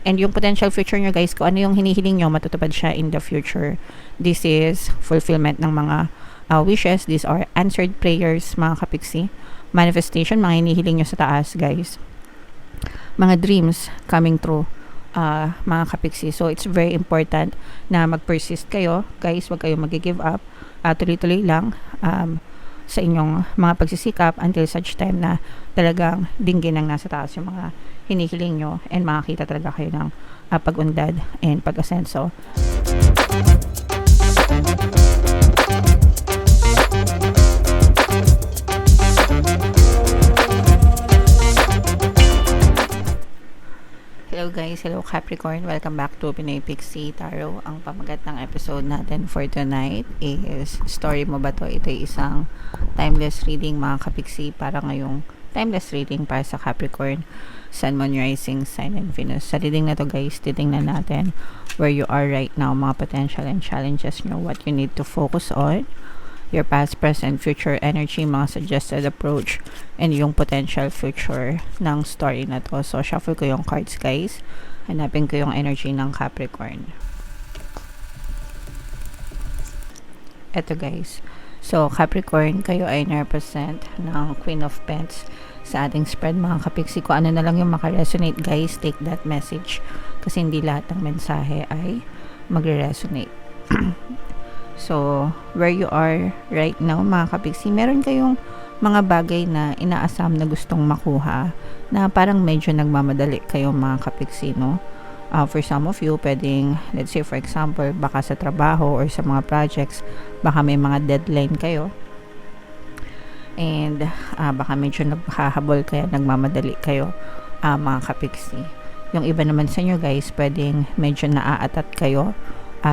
And yung potential future nyo guys, kung ano yung hinihiling nyo, matutupad siya in the future. This is fulfillment ng mga wishes. These are answered prayers, mga kapiksi. Manifestation, mga hinihiling nyo sa taas guys. Mga dreams coming true, mga kapiksi. So it's very important na mag-persist kayo guys. Huwag kayo mag-give up. Tuloy-tuloy lang sa inyong mga pagsisikap until such time na talagang dinggin ng nasa taas yung mga hinihiling nyo and makakita talaga kayo ng pag-undad and pag-asenso. Hello guys, hello Capricorn, welcome back to Pinoy Pixie Tarot. Ang pamagat ng episode natin for tonight is story mo ba to? Ito ay isang timeless reading mga kapiksi para ngayong timeless reading para sa Capricorn, Sun, Moon, Rising, Sign, and Venus. Sa reading na to guys, titingnan natin where you are right now, mga potential and challenges nyo, what you need to focus on, your past, present, future energy, mga suggested approach, and yung potential future ng story na to. So, shuffle ko yung cards, guys. Hanapin ko yung energy ng Capricorn. Eto, guys. So, Capricorn, kayo ay na-represent ng Queen of Pentacles sa ating spread, mga kapiksi. Kung ano na lang yung makaresonate, guys, take that message. Kasi hindi lahat ng mensahe ay magre-resonate. So, where you are right now, mga kapiksi, meron kayong mga bagay na inaasam na gustong makuha na parang medyo nagmamadali kayo, mga kapiksi, no? For some of you, pwedeng, let's say for example, baka sa trabaho or sa mga projects, baka may mga deadline kayo. And baka medyo naghahabol kaya nagmamadali kayo, mga kapiksi. Yung iba naman sa inyo, guys, pwedeng medyo naaatat kayo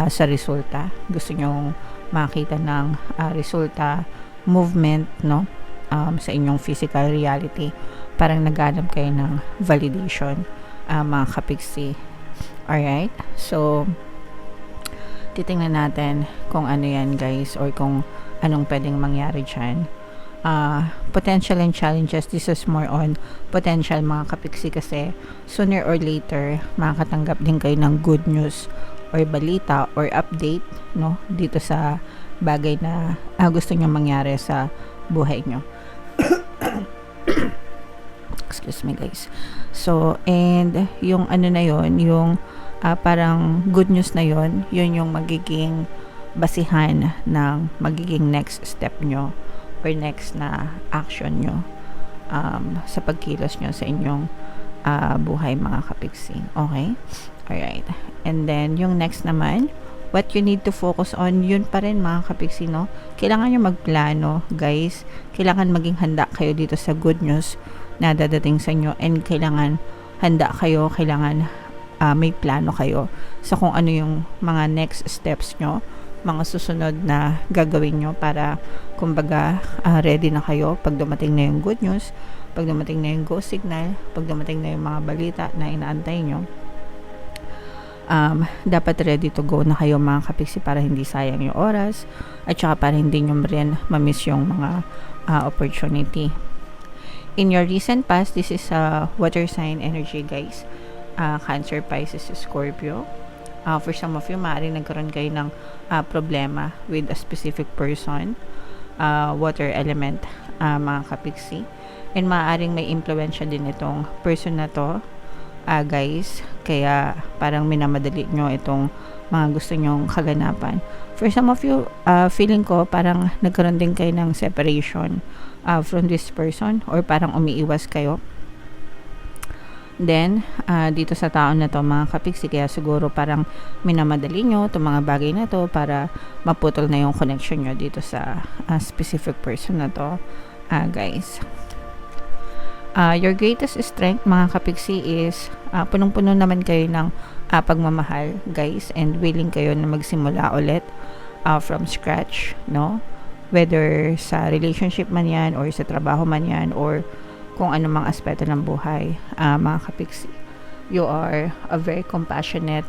sa resulta. Gusto nyong makita ng resulta, movement, no? Sa inyong physical reality. Parang naghanap kayo ng validation, mga kapiksi. Alright? So, titingnan natin kung ano yan, guys, or kung anong pwedeng mangyari dyan. Potential and challenges, this is more on potential, mga kapiksi, kasi sooner or later makakatanggap din kayo ng good news or balita or update, no, dito sa bagay na gusto nyo mangyari sa buhay nyo. Excuse me, guys. So, and yung ano na yon, yung parang good news na yon, yun yung magiging basihan ng magiging next step nyo or next na action nyo sa pagkilos nyo sa inyong buhay, mga kapiksi. Okay? Alright. And then, yung next naman, what you need to focus on, yun pa rin, mga kapiksi, no? Kailangan nyo magplano, guys. Kailangan maging handa kayo dito sa good news na dadating sa inyo. And kailangan handa kayo, kailangan may plano kayo sa kung ano yung mga next steps nyo, mga susunod na gagawin nyo para, kumbaga, ready na kayo pag dumating na yung good news, pag dumating na yung go signal, pag dumating na yung mga balita na inaantay nyo. Dapat ready to go na kayo, mga kapiksi, para hindi sayang yung oras at saka para hindi nyo rin mamiss yung mga opportunity. In your recent past, this is a water sign energy, guys. Cancer, Pisces, Scorpio. For some of you, maaaring nagkaroon kayo ng problema with a specific person, water element, mga kapiksi, and maaaring may impluwensya din itong person na to, guys, kaya parang minamadali nyo itong mga gusto nyong kaganapan. For some of you, feeling ko parang nagkaroon din kayo ng separation from this person, or parang umiiwas kayo. Then, dito sa taon na to, mga kapiksi, kaya siguro parang minamadali nyo itong mga bagay na to para maputol na yung connection nyo dito sa specific person na to, guys. Your greatest strength, mga kapiksi, is punong-puno naman kayo ng pagmamahal, guys, and willing kayo na magsimula ulit from scratch, no? Whether sa relationship man yan, or sa trabaho man yan, or kung anumang aspeto ng buhay, mga kapiksi. You are a very compassionate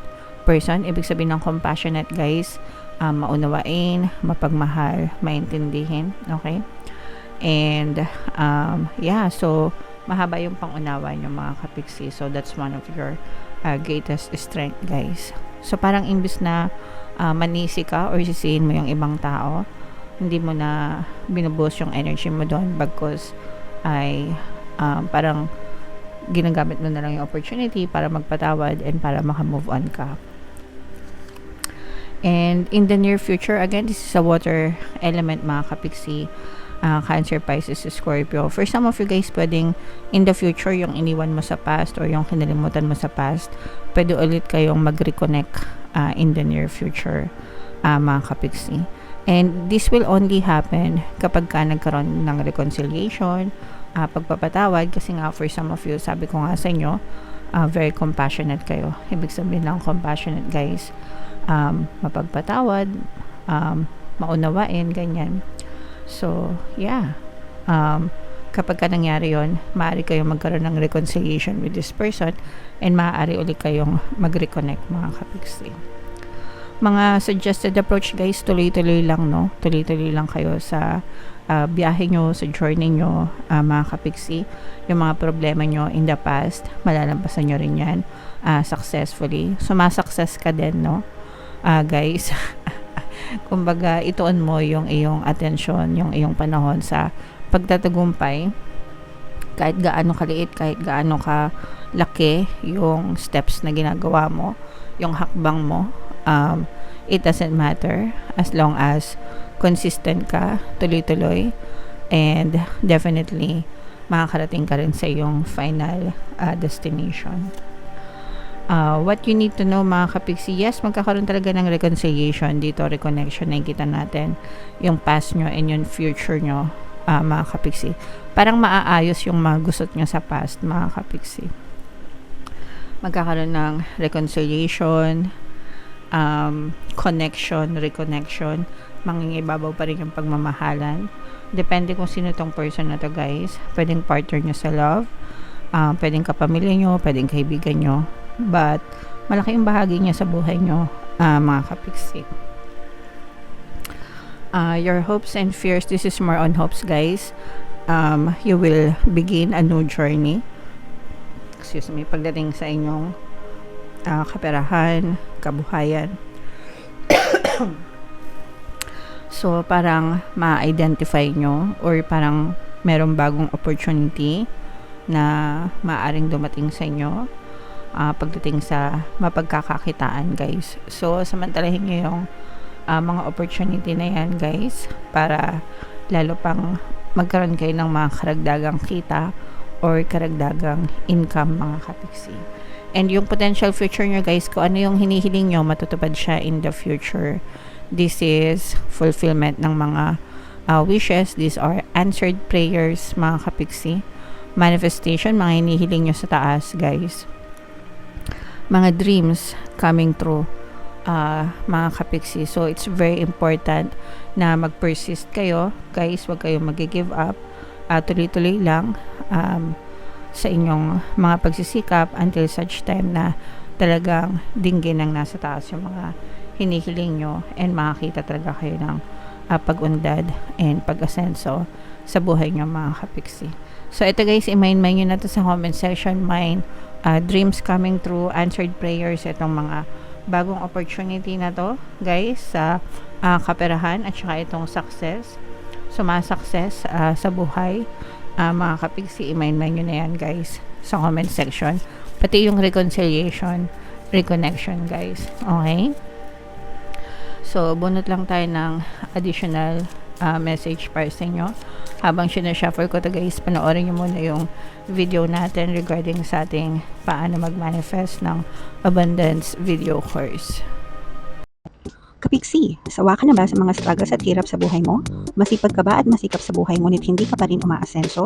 person. Ibig sabihin ng compassionate, guys, maunawain, mapagmahal, maintindihin, okay? And yeah, so mahaba yung pangunawa nyo, mga kapiksi. So that's one of your greatest strength, guys. So parang imbis na manisi ka or sisihin mo yung ibang tao, hindi mo na binubuhos yung energy mo doon, bagkus ay parang ginagamit mo na lang yung opportunity para magpatawad and para maka-move on ka. And in the near future, again, this is a water element, mga kapiksi, Cancer, Pisces, Scorpio. For some of you guys, pwedeng in the future, yung iniwan mo sa past or yung kinalimutan mo sa past, pwede ulit kayong mag-reconnect in the near future, mga kapiksi. And this will only happen kapag ka nagkaroon ng reconciliation, pagpapatawad, kasi nga for some of you, sabi ko nga sa inyo, very compassionate kayo. Ibig sabihin ng compassionate, guys, mapagpatawad, maunawain, ganyan. So, yeah. Kapag ka nangyari yun, maaari kayong magkaroon ng reconciliation with this person and maaari ulit kayong mag-reconnect, mga kapiksi. Mga suggested approach, guys, tuloy-tuloy lang, no? Tuloy-tuloy lang kayo sa biyahe nyo, sa journey nyo, mga kapiksi. Yung mga problema nyo in the past, malalampasan nyo rin yan successfully. Sumasukses ka din, no? Guys, kumbaga, ituon mo yung iyong atensyon, yung iyong panahon sa pagtatagumpay. Kahit gaano kaliit, kahit gaano ka laki yung steps na ginagawa mo, yung hakbang mo, it doesn't matter as long as consistent ka, tuloy-tuloy, and definitely makakarating ka rin sa iyong final destination. What you need to know, mga kapiksi, yes, magkakaroon talaga ng reconciliation dito, reconnection, nakikita natin yung past nyo and yung future nyo, mga kapiksi. Parang maaayos yung mga gusot nyo sa past, mga kapiksi. Magkakaroon ng reconciliation, connection, reconnection, mangingibabaw pa rin yung pagmamahalan. Depende kung sino tong person na to, guys. Pwedeng partner nyo sa love, pwedeng kapamilya nyo, pwedeng kaibigan nyo, but malaki yung bahagi niya sa buhay nyo, mga kapiksi. Your hopes and fears, this is more on hopes, guys. You will begin a new journey, pagdating sa inyong kaperahan, kabuhayan. So, parang ma-identify nyo or parang merong bagong opportunity na maaring dumating sa inyo pagdating sa mapagkakakitaan, guys. So, samantalahin nyo yung mga opportunity na yan, guys, para lalo pang magkaroon kayo ng mga karagdagang kita or karagdagang income, mga kapiksi. And yung potential future nyo, guys, kung ano yung hinihiling nyo, matutupad siya in the future. This is fulfillment ng mga wishes. These are answered prayers, mga kapiksi. Manifestation, mga hinihiling nyo sa taas, guys. Mga dreams coming true, mga kapiksi. So, it's very important na mag-persist kayo, guys. Huwag kayong mag-give up. Tuloy-tuloy lang sa inyong mga pagsisikap until such time na talagang dinggin ng nasa taas yung mga hinihiling nyo and makakita talaga kayo ng pag-undad and pag-asenso sa buhay nyo, mga kapiksi. So, ito, guys, i-mind nyo na to sa comment section. Mine, dreams coming true, answered prayers, itong mga bagong opportunity na to, guys, sa kaperahan at saka itong success, sumasukses sa buhay, mga kapiksi. I-mind nyo na yan, guys, sa comment section. Pati yung reconciliation, reconnection, guys. Okay? So, bunot lang tayo ng additional message para sa inyo. Habang sinashuffle ko to, guys, panoorin nyo muna yung video natin regarding sa ating paano mag-manifest ng abundance video course. Kapiksi, sawa ka na ba sa mga struggles at hirap sa buhay mo? Masipag ka ba at masikap sa buhay ngunit hindi ka pa rin umaasenso?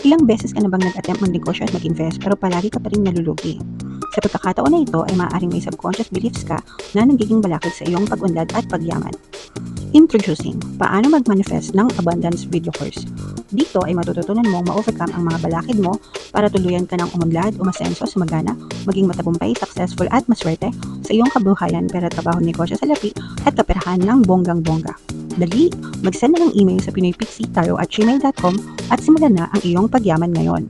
Ilang beses ka na bang nag-attempt magnegosyo at mag-invest pero palagi ka pa rin nalulugi? Sa pagkakataon na ito ay maaaring may subconscious beliefs ka na nagiging balakid sa iyong pag-unlad at pagyaman. Introducing, paano mag-manifest ng abundance video course. Dito ay matututunan mong ma-overcome ang mga balakid mo para tuluyan ka ng umunlad, umasenso, sumagana, maging matagumpay, successful at maswerte sa iyong kabuhayan, pera, trabaho, negosyo sa lapi at kaperahan ng bonggang-bongga. Dali, mag-send na ng email sa pinoypixie@gmail.com at simulan na ang iyong pagyaman ngayon.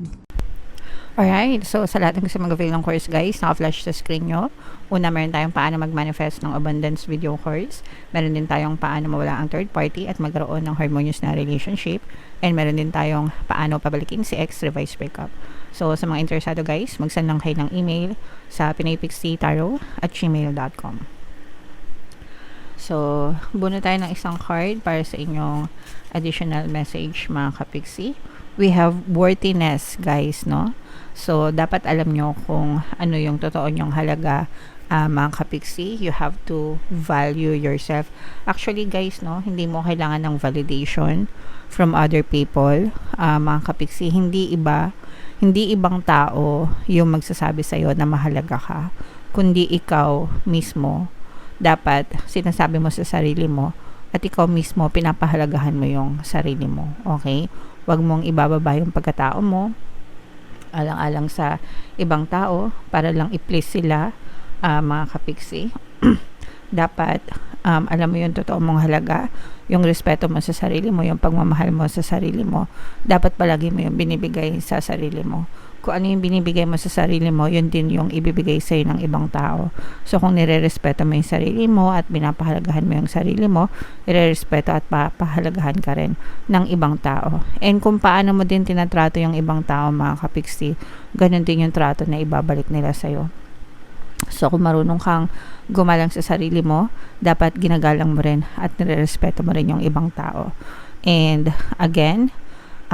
Alright, so sa lahat ng gusto mag-avail ng course guys, naka-flash sa screen nyo. Una, meron tayong paano mag-manifest ng abundance video course. Meron din tayong paano mawala ang third party at magkaroon ng harmonious na relationship. And meron din tayong paano pabalikin si ex reverse breakup. So sa mga interesado guys, mag-send lang kayo ng email sa pinaypixietarot@gmail.com. So, buno tayo ng isang card para sa inyong additional message mga kapixie. We have worthiness guys, no? So, dapat alam nyo kung ano yung totoo nyong halaga, mga kapixie. You have to value yourself. Actually, guys, no, hindi mo kailangan ng validation from other people, mga kapixie. Hindi ibang tao yung magsasabi sa'yo na mahalaga ka, kundi ikaw mismo. Dapat sinasabi mo sa sarili mo at ikaw mismo pinapahalagahan mo yung sarili mo. Okay? Huwag mong ibababa yung pagkatao mo alang-alang sa ibang tao para lang i-please sila, mga kapixie. Dapat alam mo yung totoo mong halaga, yung respeto mo sa sarili mo, yung pagmamahal mo sa sarili mo. Dapat palagi mo yung binibigay sa sarili mo. Kung ano yung binibigay mo sa sarili mo, yun din yung ibibigay sa'yo ng ibang tao. So, kung nire-respeto mo yung sarili mo at binapahalagahan mo yung sarili mo, nire-respeto at papahalagahan ka rin ng ibang tao. And kung paano mo din tinatrato yung ibang tao, mga kapixie, ganun din yung trato na ibabalik nila sa'yo. So, kung marunong kang gumalang sa sarili mo, dapat ginagalang mo rin at nire-respeto mo rin yung ibang tao. And, again,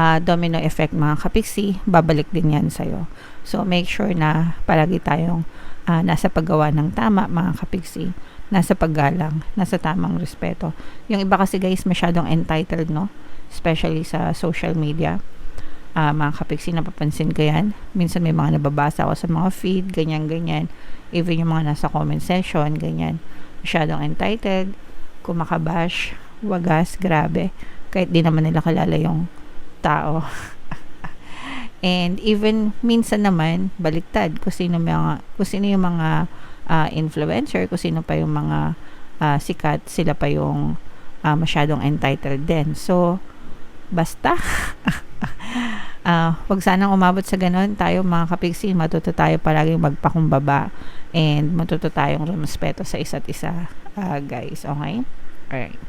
domino effect mga kapixie, babalik din yan sa'yo. So, make sure na palagi tayong nasa paggawa ng tama mga kapixie, nasa paggalang, nasa tamang respeto. Yung iba kasi guys, masyadong entitled, no? Especially sa social media. Mga kapixie, napapansin ko yan. Minsan may mga nababasa ako sa mga feed, ganyan-ganyan. Even yung mga nasa comment section, ganyan. Masyadong entitled, kumakabash, wagas, grabe. Kahit di naman nila kalala yung tao. And even minsan naman baliktad, kung sino yung mga influencer, kung sino pa yung mga sikat, sila pa yung masyadong entitled din. So basta wag sanang umabot sa ganon. Tayo mga kapixie, matuto tayo palaging magpakumbaba and matuto tayong rumespeto sa isa't isa, guys. Okay? Alright.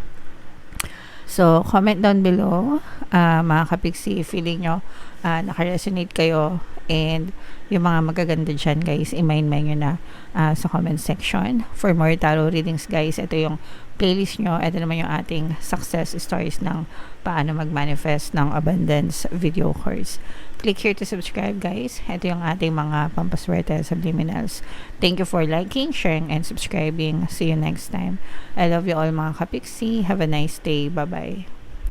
So, comment down below, mga kapixie, feeling nyo naka-resonate kayo and yung mga magaganda dyan, guys, i-mind nyo na sa comment section. For more tarot readings, guys, ito yung playlist nyo. Ito naman yung ating success stories ng paano mag-manifest ng abundance video course. Click here to subscribe, guys. Ito yung ating mga pampaswerte subliminals. Thank you for liking, sharing, and subscribing. See you next time. I love you all mga kapixie. Have a nice day. Bye-bye.